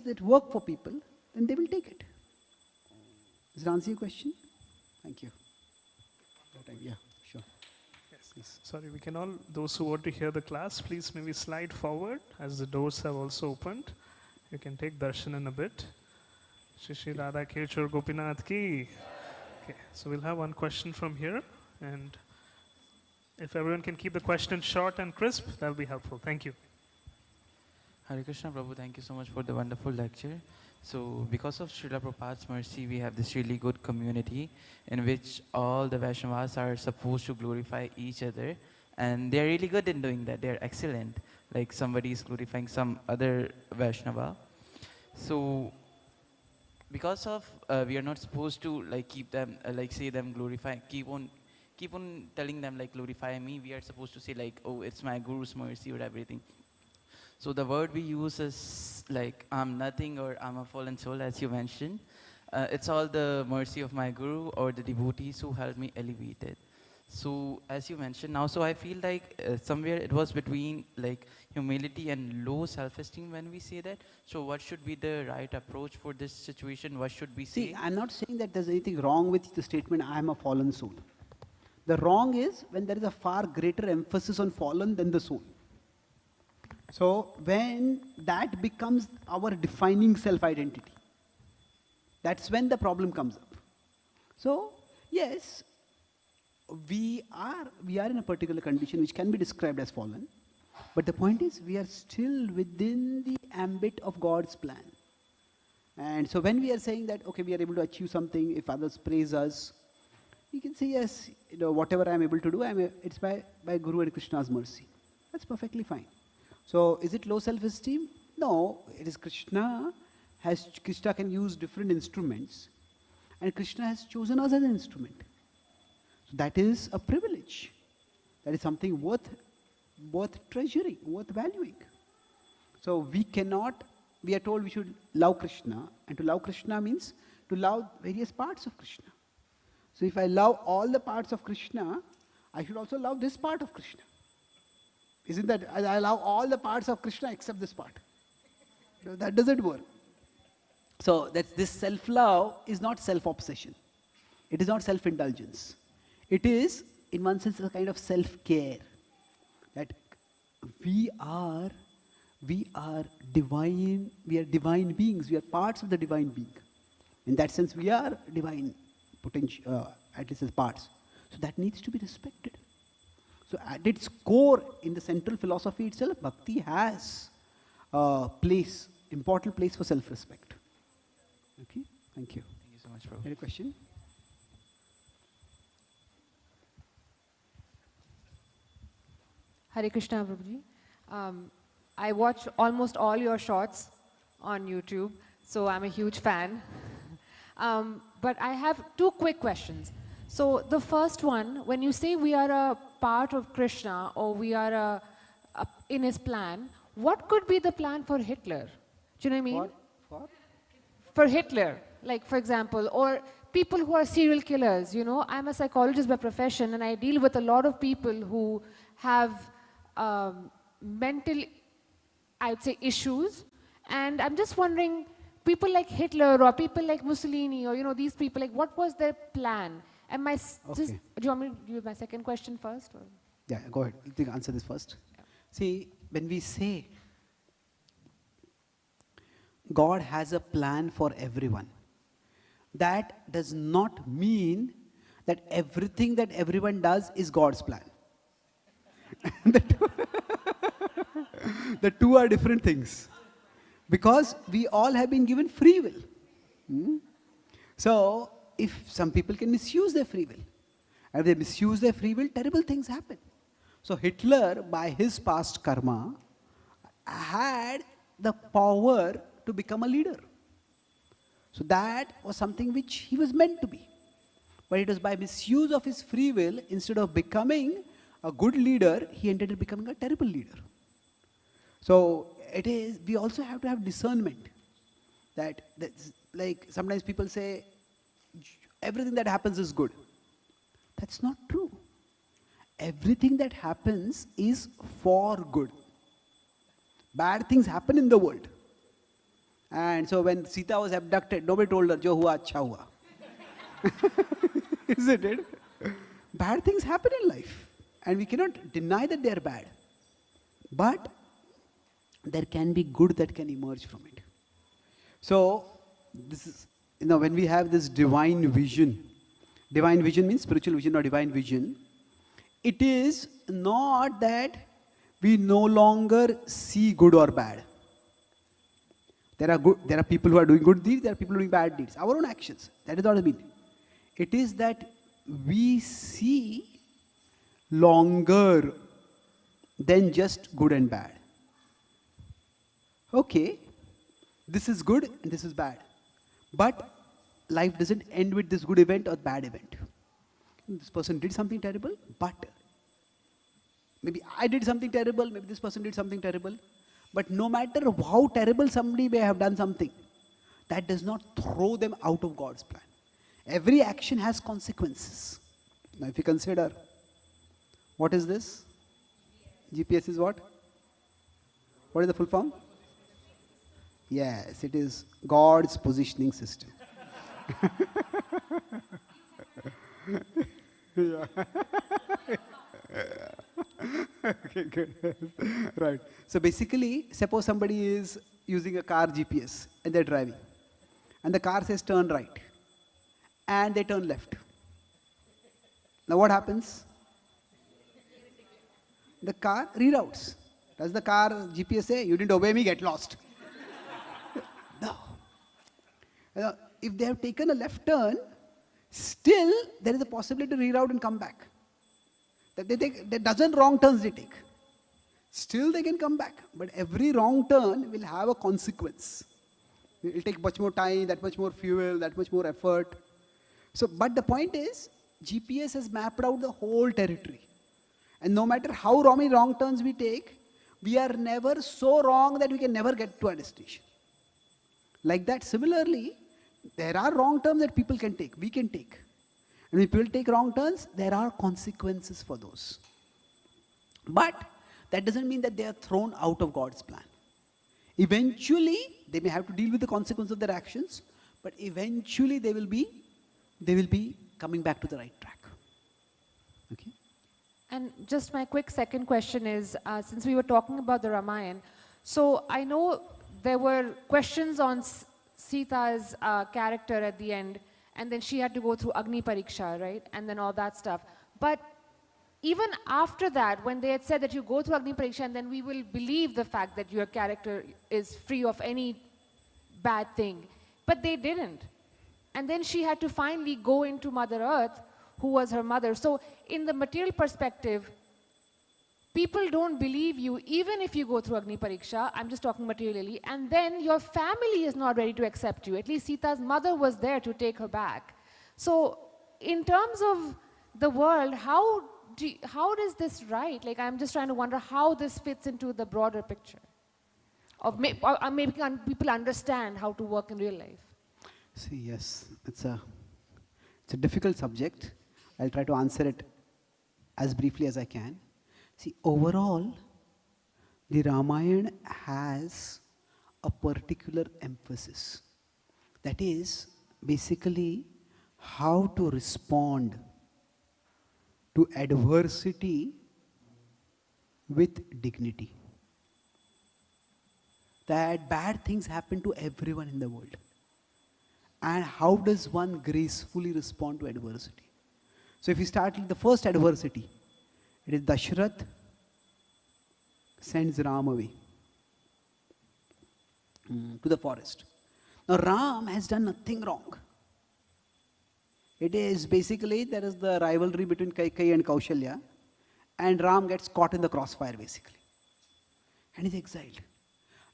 it work for people, then they will take it. Does it answer your question? Thank you. Yeah, sure. Yes, please. Sorry, we can all, those who want to hear the class, please maybe slide forward as the doors have also opened. You can take darshan in a bit. Shri Shri Radha Keshwar Gopinath ki. Okay, so we'll have one question from here, and if everyone can keep the question short and crisp, that'll be helpful. Thank you. Hare Krishna Prabhu, thank you so much for the wonderful lecture. So because of Srila Prabhupada's mercy, we have this really good community in which all the Vaishnavas are supposed to glorify each other, and they're really good in doing that. They're excellent. Like somebody is glorifying some other Vaishnava. So because of we are not supposed to like keep them like say them glorify, keep on telling them like glorify me. We are supposed to say like, oh, it's my Guru's mercy or everything. So the word we use is like, I'm nothing or I'm a fallen soul, as you mentioned. It's all the mercy of my Guru or the devotees who helped me elevate it. So as you mentioned now, so I feel like somewhere it was between like humility and low self-esteem when we say that. So what should be the right approach for this situation? What should we say? See, I'm not saying that there's anything wrong with the statement, I am a fallen soul. The wrong is when there is a far greater emphasis on fallen than the soul. So when that becomes our defining self-identity, that's when the problem comes up. So yes, we are in a particular condition which can be described as fallen, but the point is we are still within the ambit of God's plan. And so when we are saying that, okay, we are able to achieve something, if others praise us, we can say, yes, whatever I am able to do, it's by Guru and Krishna's mercy. That's perfectly fine. So is it low self-esteem? No, it is Krishna can use different instruments, and Krishna has chosen us as an instrument. So that is a privilege. That is something worth treasuring, worth valuing. So we are told we should love Krishna, and to love Krishna means to love various parts of Krishna. So if I love all the parts of Krishna, I should also love this part of Krishna. Isn't that, I love all the parts of Krishna except this part. That doesn't work. So this self-love is not self-obsession. It is not self-indulgence. It is, in one sense, a kind of self-care. That we are divine beings. We are parts of the divine being. In that sense, we are divine potential, at least as parts. So that needs to be respected. So at its core, in the central philosophy itself, bhakti has a place, important place for self-respect. Okay, thank you. Thank you so much, Prabhu. Any question? Hare Krishna, Prabhuji. I watch almost all your shorts on YouTube, so I'm a huge fan. But I have two quick questions. So the first one, when you say we are a part of Krishna or we are in his plan, what could be the plan for Hitler? Do you know what I mean? For Hitler, like for example, or people who are serial killers. You know, I'm a psychologist by profession, and I deal with a lot of people who have mental, I would say, issues. And I'm just wondering, people like Hitler or people like Mussolini or, these people, like what was their plan? And do you want me to do my second question first? Or? Yeah, go ahead. You think answer this first. Yeah. See, when we say God has a plan for everyone, that does not mean that everything that everyone does is God's plan. The two are different things. Because we all have been given free will. So, if some people can misuse their free will, and if they misuse their free will, terrible things happen. So Hitler, by his past karma, had the power to become a leader. So that was something which he was meant to be. But it was by misuse of his free will, instead of becoming a good leader, he ended up becoming a terrible leader. So we also have to have discernment. That's like sometimes people say, everything that happens is good. That's not true. Everything that happens is for good. Bad things happen in the world. And so when Sita was abducted, nobody told her, Jo hua, acha hua. Isn't it? Bad things happen in life. And we cannot deny that they are bad. But there can be good that can emerge from it. So, this is, when we have this divine vision means spiritual vision or divine vision, it is not that we no longer see good or bad. There are people who are doing good deeds, there are people doing bad deeds. Our own actions. That is what I mean. It is that we see longer than just good and bad. Okay, this is good and this is bad. But life doesn't end with this good event or bad event. This person did something terrible, but maybe I did something terrible, maybe this person did something terrible. But no matter how terrible somebody may have done something, that does not throw them out of God's plan. Every action has consequences. Now if you consider, what is this? GPS is what? What is the full form? Yes, it is God's positioning system. Okay, good. Right. So basically, suppose somebody is using a car GPS and they're driving. And the car says turn right. And they turn left. Now what happens? The car reroutes. Does the car GPS say, you didn't obey me, get lost? No. If they have taken a left turn, still there is a possibility to reroute and come back. That they take, the dozen wrong turns they take. Still they can come back. But every wrong turn will have a consequence. It will take much more time, that much more fuel, that much more effort. So, but the point is, GPS has mapped out the whole territory. And no matter how many wrong turns we take, we are never so wrong that we can never get to our destination. Like that, similarly, there are wrong turns that people can take, we can take. And when people take wrong turns, there are consequences for those. But that doesn't mean that they are thrown out of God's plan. Eventually, they may have to deal with the consequence of their actions, but eventually they will be coming back to the right track. Okay? And just my quick second question is, since we were talking about the Ramayan, so I know there were questions on Sita's character at the end, and then she had to go through Agni Pariksha, right? And then all that stuff. But even after that, when they had said that you go through Agni Pariksha and then we will believe the fact that your character is free of any bad thing, but they didn't. And then she had to finally go into Mother Earth, who was her mother. So in the material perspective, people don't believe you even if you go through Agni Pariksha, I'm just talking materially, and then your family is not ready to accept you. At least Sita's mother was there to take her back. So in terms of the world, how does this right? Like, I'm just trying to wonder how this fits into the broader picture of making people understand how to work in real life. See, yes, it's a difficult subject. I'll try to answer it as briefly as I can. See, overall, the Ramayana has a particular emphasis. That is basically how to respond to adversity with dignity. That bad things happen to everyone in the world. And how does one gracefully respond to adversity? So if we start with the first adversity, it is Dashrath sends Ram away to the forest. Now Ram has done nothing wrong. It is basically, there is the rivalry between Caitanya and Kaushalya, and Ram gets caught in the crossfire basically. And is exiled.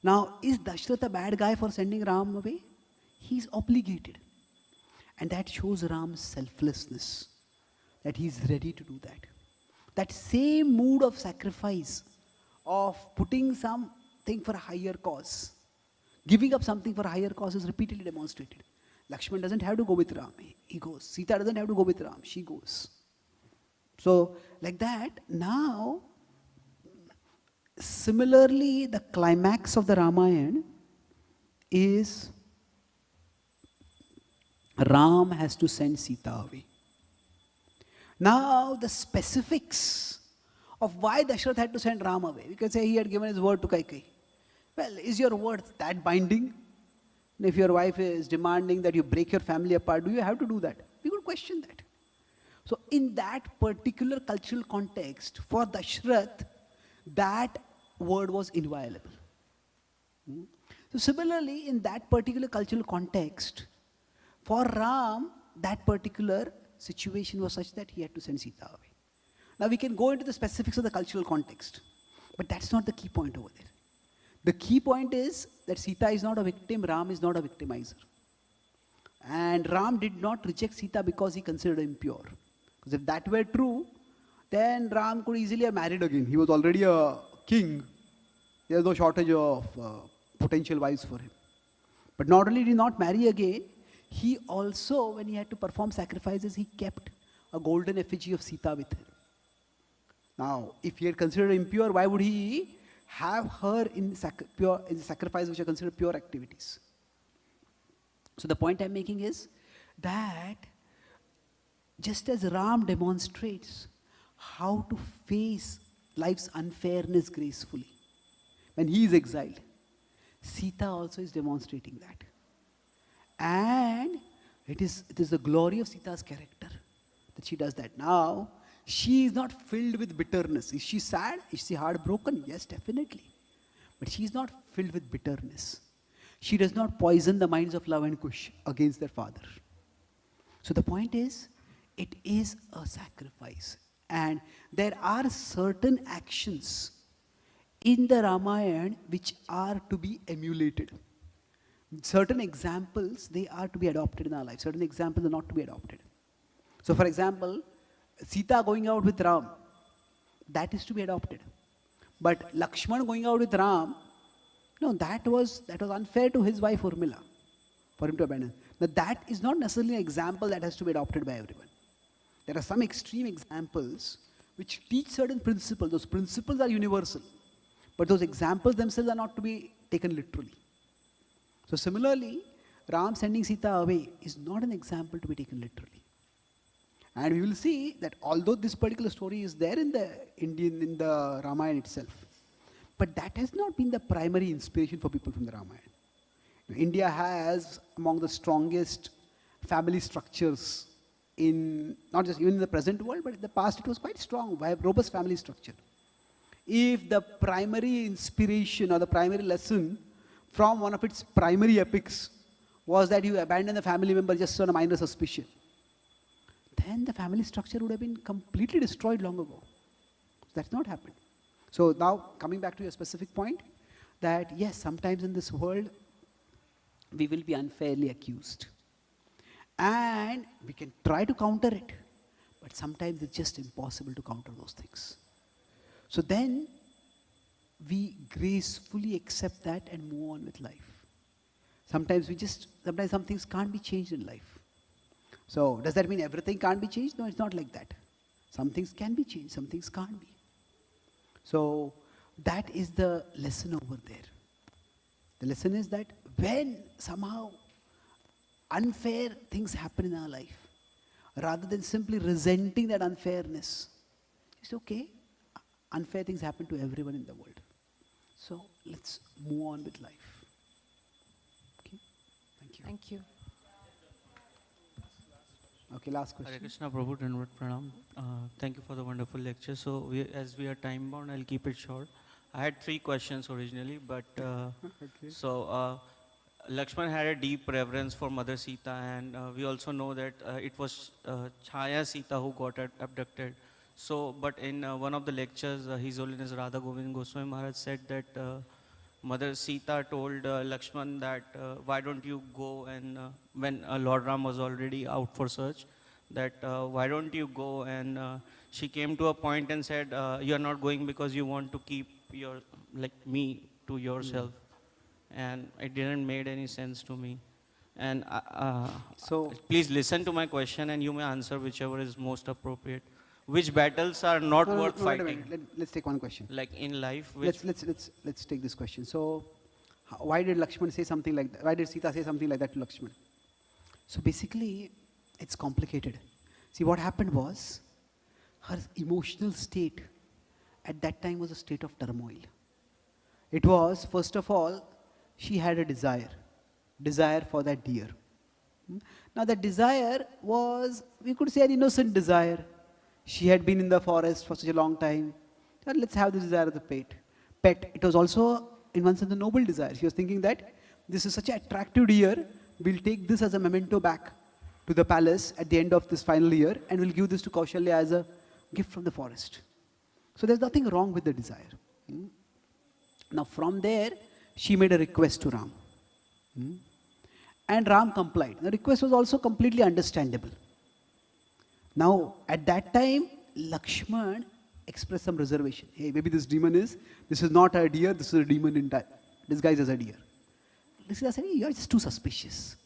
Now, is Dashrath a bad guy for sending Ram away? He's obligated. And that shows Ram's selflessness, that he's ready to do that. That same mood of sacrifice, of putting something for a higher cause, giving up something for a higher cause is repeatedly demonstrated. Lakshman doesn't have to go with Ram, he goes. Sita doesn't have to go with Ram, she goes. So, like that, now, similarly, the climax of the Ramayana is Ram has to send Sita away. Now the specifics of why Dashrath had to send Ram away, because he had given his word to Kaikeyi. Well, is your word that binding? And if your wife is demanding that you break your family apart, do you have to do that? We could question that. So in that particular cultural context, for Dashrath, that word was inviolable. So similarly, in that particular cultural context, for Ram, that particular situation was such that he had to send Sita away. Now we can go into the specifics of the cultural context, but that's not the key point over there. The key point is that Sita is not a victim, Ram is not a victimizer. And Ram did not reject Sita because he considered her impure. Because if that were true, then Ram could easily have married again. He was already a king. There was no shortage of potential wives for him. But not only did he not marry again, he also, when he had to perform sacrifices, he kept a golden effigy of Sita with him. Now, if he had considered her impure, why would he have her in the sacrifice which are considered pure activities? So the point I'm making is that just as Ram demonstrates how to face life's unfairness gracefully when he is exiled, Sita also is demonstrating that. And it is the glory of Sita's character that she does that. Now, she is not filled with bitterness. Is she sad? Is she heartbroken? Yes, definitely. But she is not filled with bitterness. She does not poison the minds of Love and Kush against their father. So the point is, it is a sacrifice. And there are certain actions in the Ramayan which are to be emulated. Certain examples, they are to be adopted in our life. Certain examples are not to be adopted. So for example, Sita going out with Ram, that is to be adopted. But Lakshman going out with Ram, no, that was unfair to his wife Urmila for him to abandon. Now that is not necessarily an example that has to be adopted by everyone. There are some extreme examples which teach certain principles. Those principles are universal. But those examples themselves are not to be taken literally. So similarly, Ram sending Sita away is not an example to be taken literally. And we will see that although this particular story is there in the Ramayan itself, but that has not been the primary inspiration for people from the Ramayan. India has among the strongest family structures in, not just even in the present world, but in the past it was quite strong. We have robust family structure. If the primary inspiration or the primary lesson from one of its primary epics was that you abandon the family member just on a minor suspicion, then the family structure would have been completely destroyed long ago. That's not happened. So now coming back to your specific point, that yes, sometimes in this world we will be unfairly accused. And we can try to counter it, but sometimes it's just impossible to counter those things. So then we gracefully accept that and move on with life. Sometimes some things can't be changed in life. So does that mean everything can't be changed? No, it's not like that. Some things can be changed, some things can't be. So that is the lesson over there. The lesson is that when somehow unfair things happen in our life, rather than simply resenting that unfairness, it's okay. Unfair things happen to everyone in the world. So let's move on with life. Okay, thank you. Thank you. Okay, last Hare question. Krishna, Prabhu, Dhanavad Pranam. Thank you for the wonderful lecture. So, as we are time bound, I'll keep it short. I had 3 questions originally, but Okay. so Lakshman had a deep reverence for Mother Sita, and we also know that it was Chaya Sita who got abducted. So, but in one of the lectures, His Holiness Radha Govind Goswami Maharaj said that Mother Sita told Lakshman that why don't you go, and when Lord Ram was already out for search, that why don't you go, and she came to a point and said, you are not going because you want to keep your, like me, to yourself. And it didn't make any sense to me. And So please listen to my question and you may answer whichever is most appropriate. Which battles are not worth wait a fighting? minute. Let's take one question. Like in life, which Let's take this question. So Why did Lakshman say something like that? Why did Sita say something like that to Lakshman? So basically, it's complicated. See, what happened was, her emotional state at that time was a state of turmoil. It was, first of all, she had a desire for that deer. Now that desire was, we could say, an innocent desire. She had been in the forest for such a long time. So let's have this desire as a pet. It was also, in one sense, a noble desire. She was thinking that this is such an attractive deer, we'll take this as a memento back to the palace at the end of this final year, and we'll give this to Kaushalya as a gift from the forest. So there's nothing wrong with the desire. Now from there, she made a request to Ram. And Ram complied. The request was also completely understandable. Now, at that time, Lakshman expressed some reservation. Hey, maybe this is not a deer, this is a demon in disguised as a deer. Sita said, you're just too suspicious.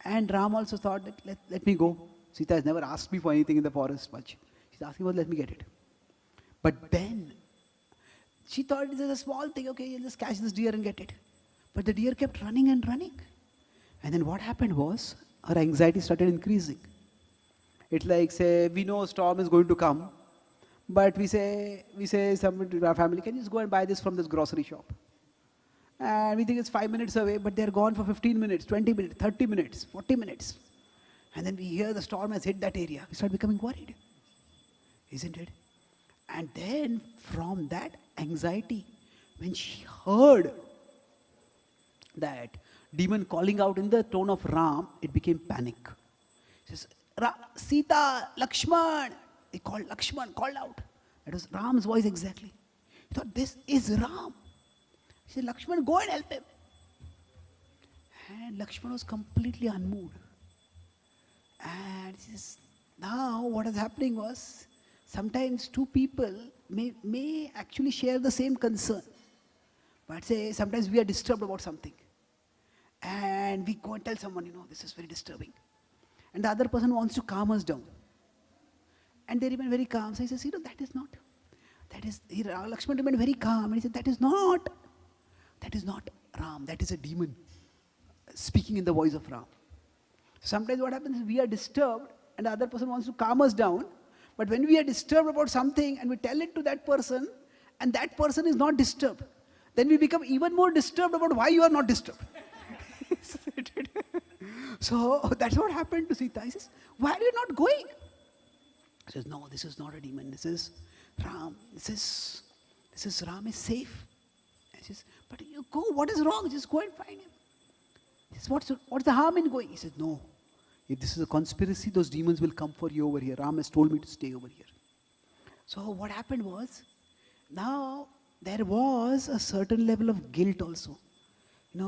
And Ram also thought that, let me go. Sita has never asked me for anything in the forest much. She's asking, well, let me get it. But then, she thought this is a small thing, okay, you'll just catch this deer and get it. But the deer kept running and running. And then what happened was, her anxiety started increasing. It's like, say, we know a storm is going to come, but we say someone to our family, can you just go and buy this from this grocery shop? And we think it's 5 minutes away, but they're gone for 15 minutes, 20 minutes, 30 minutes, 40 minutes. And then we hear the storm has hit that area. We start becoming worried. Isn't it? And then from that anxiety, when she heard that demon calling out in the tone of Ram, it became panic. She says, Sita, Lakshman. He called Lakshman, called out. That was Ram's voice exactly. He thought, this is Ram. He said, Lakshman, go and help him. And Lakshman was completely unmoved. And he says, now what is happening was, sometimes two people may actually share the same concern. But say, sometimes we are disturbed about something. And we go and tell someone, this is very disturbing. And the other person wants to calm us down. And they remain very calm. So he says, that is not. Lakshman remained very calm. And he said, that is not Ram. That is a demon speaking in the voice of Ram. Sometimes what happens is we are disturbed and the other person wants to calm us down. But when we are disturbed about something and we tell it to that person and that person is not disturbed, then we become even more disturbed about why you are not disturbed. So that's what happened to Sita. He says, why are you not going? He says, no, this is not a demon. This is Ram. This is Ram is safe. He says, but you go, what is wrong? Just go and find him. He says, what's the harm in going? He says, no. If this is a conspiracy, those demons will come for you over here. Ram has told me to stay over here. So what happened was, now there was a certain level of guilt also.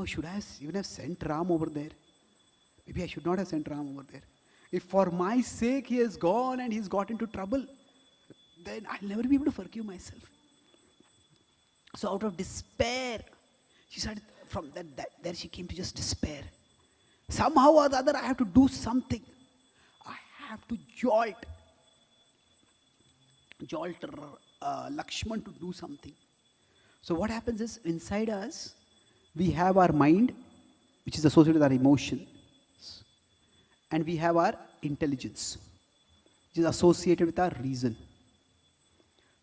Should I even have sent Ram over there? Maybe I should not have sent Ram over there. If for my sake he has gone and he's got into trouble, then I'll never be able to forgive myself. So out of despair, she started, from there she came to just despair. Somehow or the other, I have to do something. I have to jolt Lakshman to do something. So what happens is, inside us, we have our mind, which is associated with our emotions, and we have our intelligence, which is associated with our reason.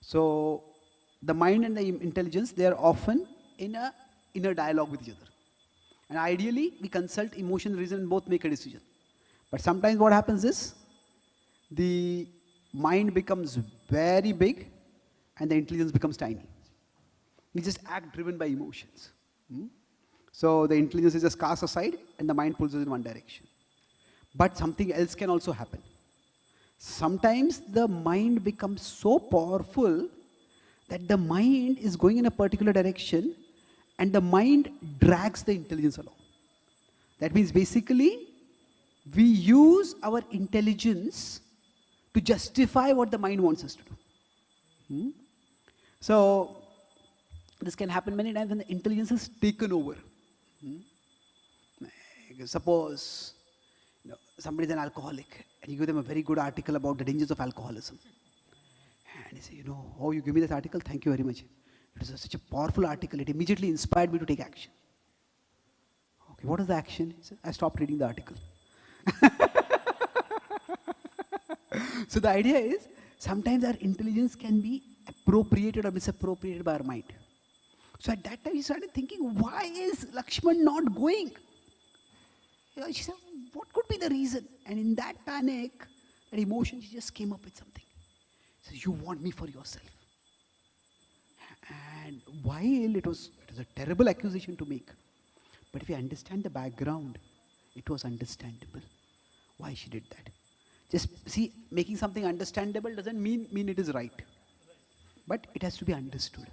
So the mind and the intelligence, they are often in a inner dialogue with each other. And ideally, we consult emotion and reason and both make a decision. But sometimes what happens is, the mind becomes very big and the intelligence becomes tiny. We just act driven by emotions. So the intelligence is just cast aside and the mind pulls us in one direction. But something else can also happen. Sometimes the mind becomes so powerful that the mind is going in a particular direction and the mind drags the intelligence along. That means basically, we use our intelligence to justify what the mind wants us to do. So this can happen many times when the intelligence is taken over. Suppose somebody is an alcoholic and you give them a very good article about the dangers of alcoholism. And they say, oh, you give me this article? Thank you very much. It was such a powerful article. It immediately inspired me to take action. Okay, what is the action? He said, I stopped reading the article. So the idea is, sometimes our intelligence can be appropriated or misappropriated by our mind. So at that time, he started thinking, why is Lakshman not going? She said, what could be the reason? And in that panic, that emotion, she just came up with something. She said, you want me for yourself. And while it was a terrible accusation to make, but if you understand the background, it was understandable why she did that. Just see, making something understandable doesn't mean it is right. But it has to be understood.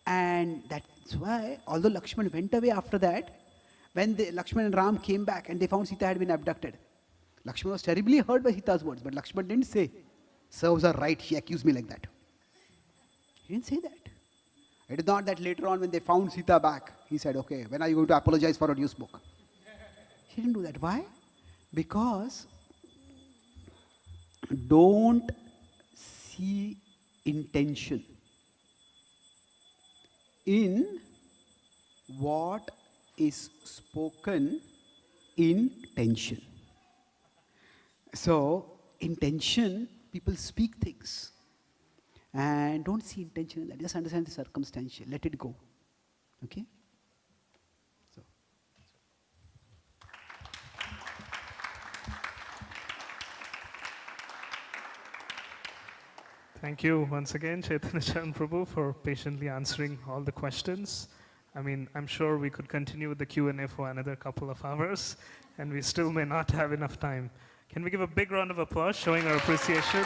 And that's why, although Lakshman went away after that, when Lakshman and Ram came back and they found Sita had been abducted, Lakshman was terribly hurt by Sita's words, but Lakshman didn't say, serves are right, she accused me like that. He didn't say that. It is not that later on when they found Sita back, he said, okay, when are you going to apologize for what you spoke? He didn't do that. Why? Because don't see intention in what is spoken in tension. So, in tension, people speak things. And don't see intention in that. Just understand the circumstantial. Let it go. Okay? So. Thank you once again, Caitanya Charan Prabhu, for patiently answering all the questions. I mean, I'm sure we could continue with the Q&A for another couple of hours, and we still may not have enough time. Can we give a big round of applause showing our appreciation?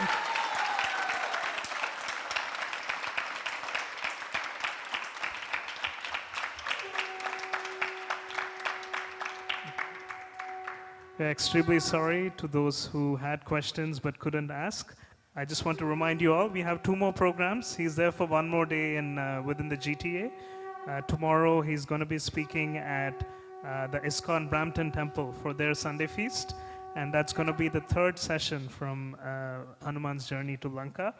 We're extremely sorry to those who had questions but couldn't ask. I just want to remind you all, we have 2 more programs. He's there for 1 more day within the GTA. Tomorrow he's going to be speaking at the ISKCON Brampton Temple for their Sunday feast. And that's going to be the 3rd session from Hanuman's journey to Lanka.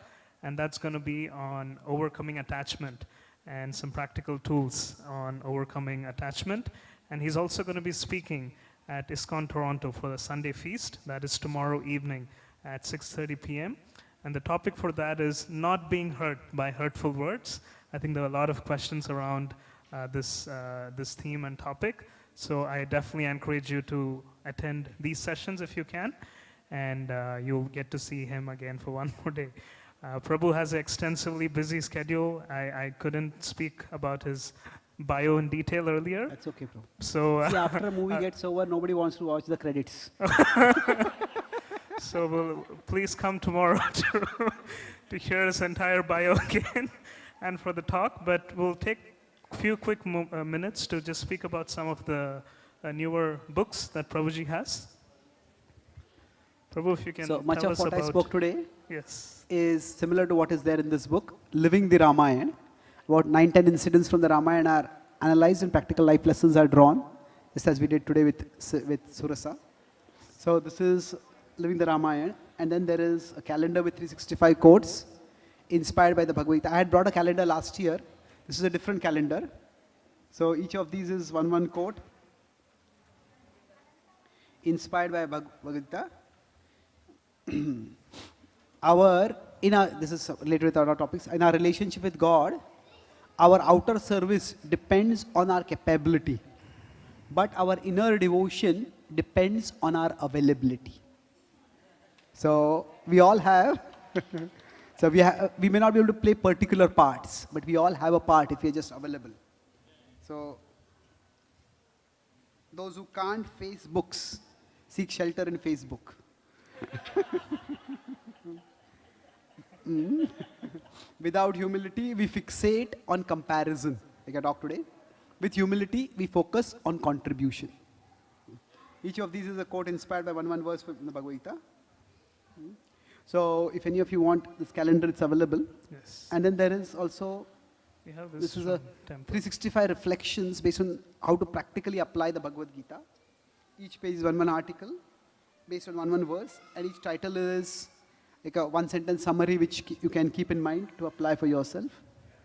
And that's going to be on overcoming attachment and some practical tools on overcoming attachment. And he's also going to be speaking at ISKCON Toronto for the Sunday feast. That is tomorrow evening at 6:30 p.m. And the topic for that is not being hurt by hurtful words. I think there are a lot of questions around this theme and topic. So I definitely encourage you to attend these sessions if you can. And you'll get to see him again for 1 more day. Prabhu has an extensively busy schedule. I couldn't speak about his bio in detail earlier. That's okay, bro. So see, after a movie gets over, nobody wants to watch the credits. So please come tomorrow to hear his entire bio again and for the talk. But we'll take a few quick minutes to just speak about some of the newer books that Prabhuji has. Prabhu, if you can so much tell of us what about, I spoke today yes, is similar to what is there in this book, Living the Ramayan. About 9-10 incidents from the Ramayan are analyzed and practical life lessons are drawn, just as we did today with Surasa. So this is Living the Ramayan, and then there is a calendar with 365 quotes inspired by the Bhagavad Gita. I had brought a calendar last year. This is a different calendar. So each of these is one quote inspired by Bhagavad Gita. This is related with our topics. In our relationship with God, our outer service depends on our capability, but our inner devotion depends on our availability. So we all have, we may not be able to play particular parts, but we all have a part if we are just available. So those who can't face books, seek shelter in Facebook. Without humility, we fixate on comparison, like I talked today. With humility, we focus on contribution. Each of these is a quote inspired by one verse from the Bhagavad Gita. So, if any of you want this calendar, it's available. yes. And then there is also, We have this is a temple. 365 reflections based on how to practically apply the Bhagavad Gita. Each page is one article based on one verse, and each title is like a 1-sentence summary which you can keep in mind to apply for yourself.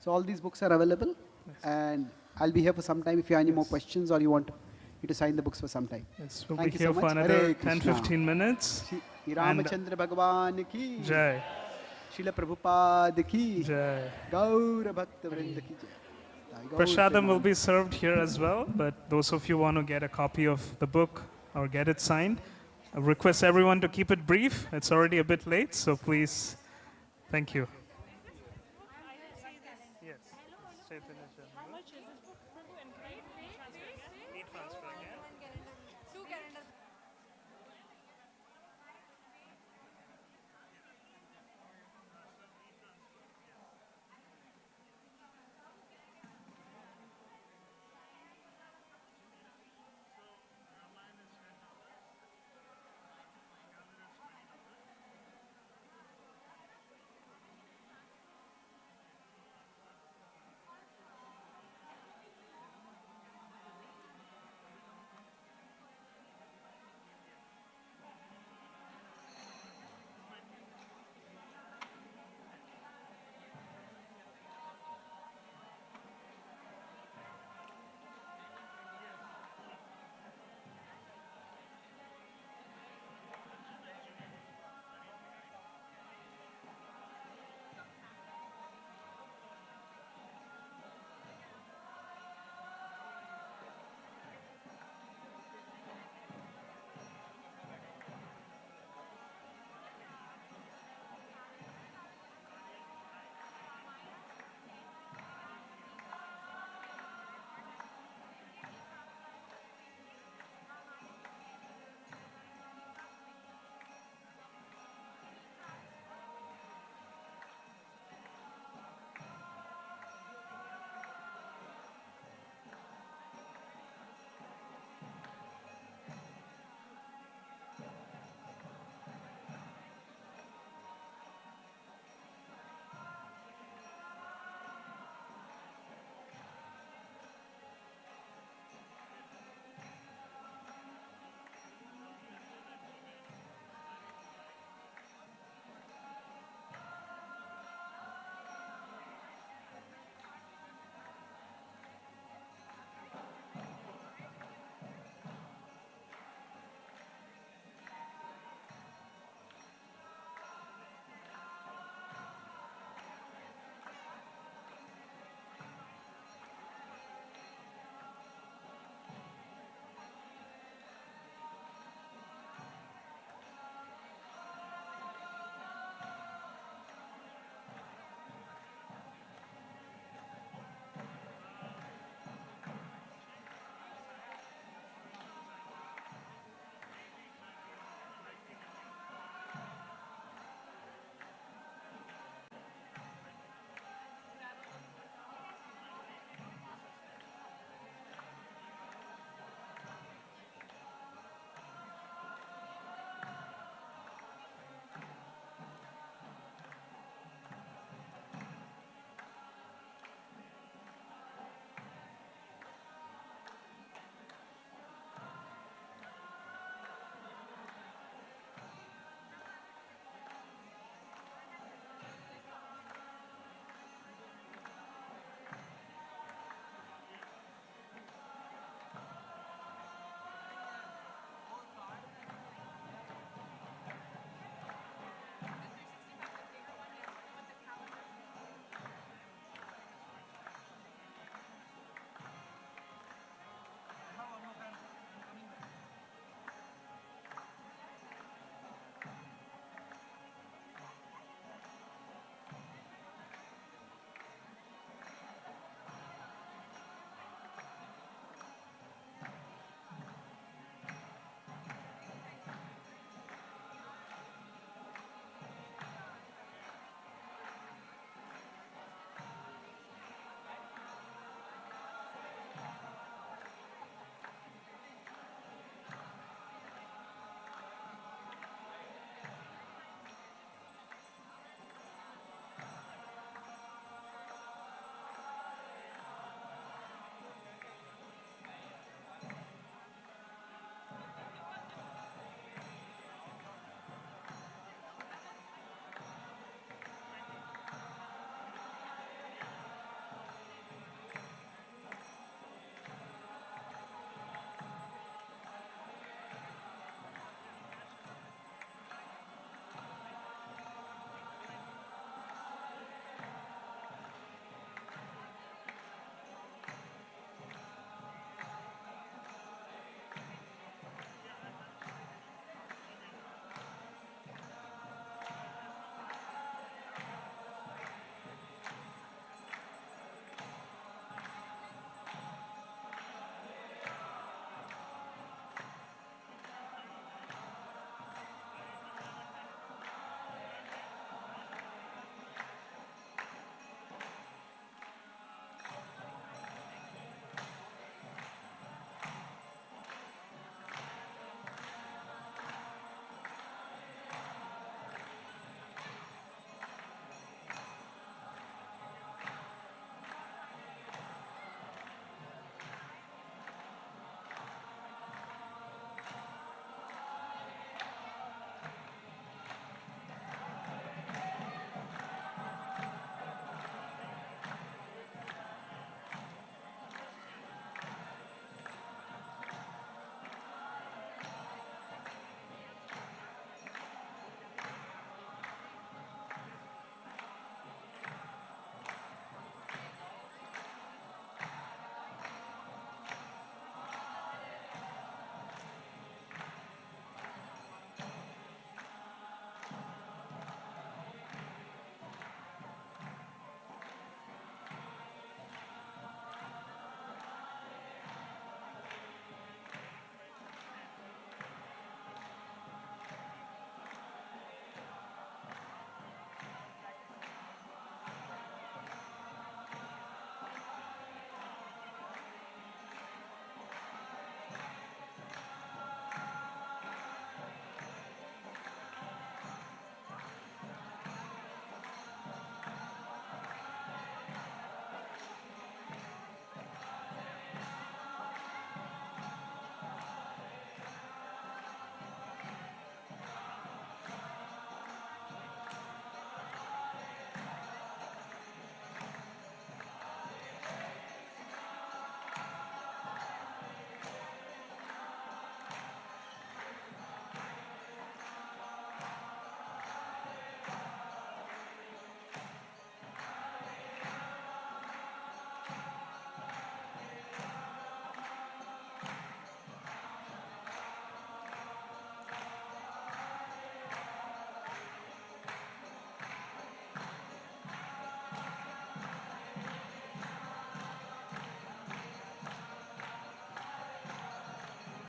So all these books are available, Yes. and I'll be here for some time if you have any more questions or you want need to sign the books for some time. Yes, we'll Thank be you so here for much. another Hare 10-15 Krishna. minutes. Shri Ramachandra Bhagavan ki, Jai. Srila Prabhupada ki, Jai. Gaura Bhakta Vrinda ki jai. Gaur Prasadam will Premanand. be served here as well, but those of you who want to get a copy of the book or get it signed, I request everyone to keep it brief. It's already a bit late, so please, thank you.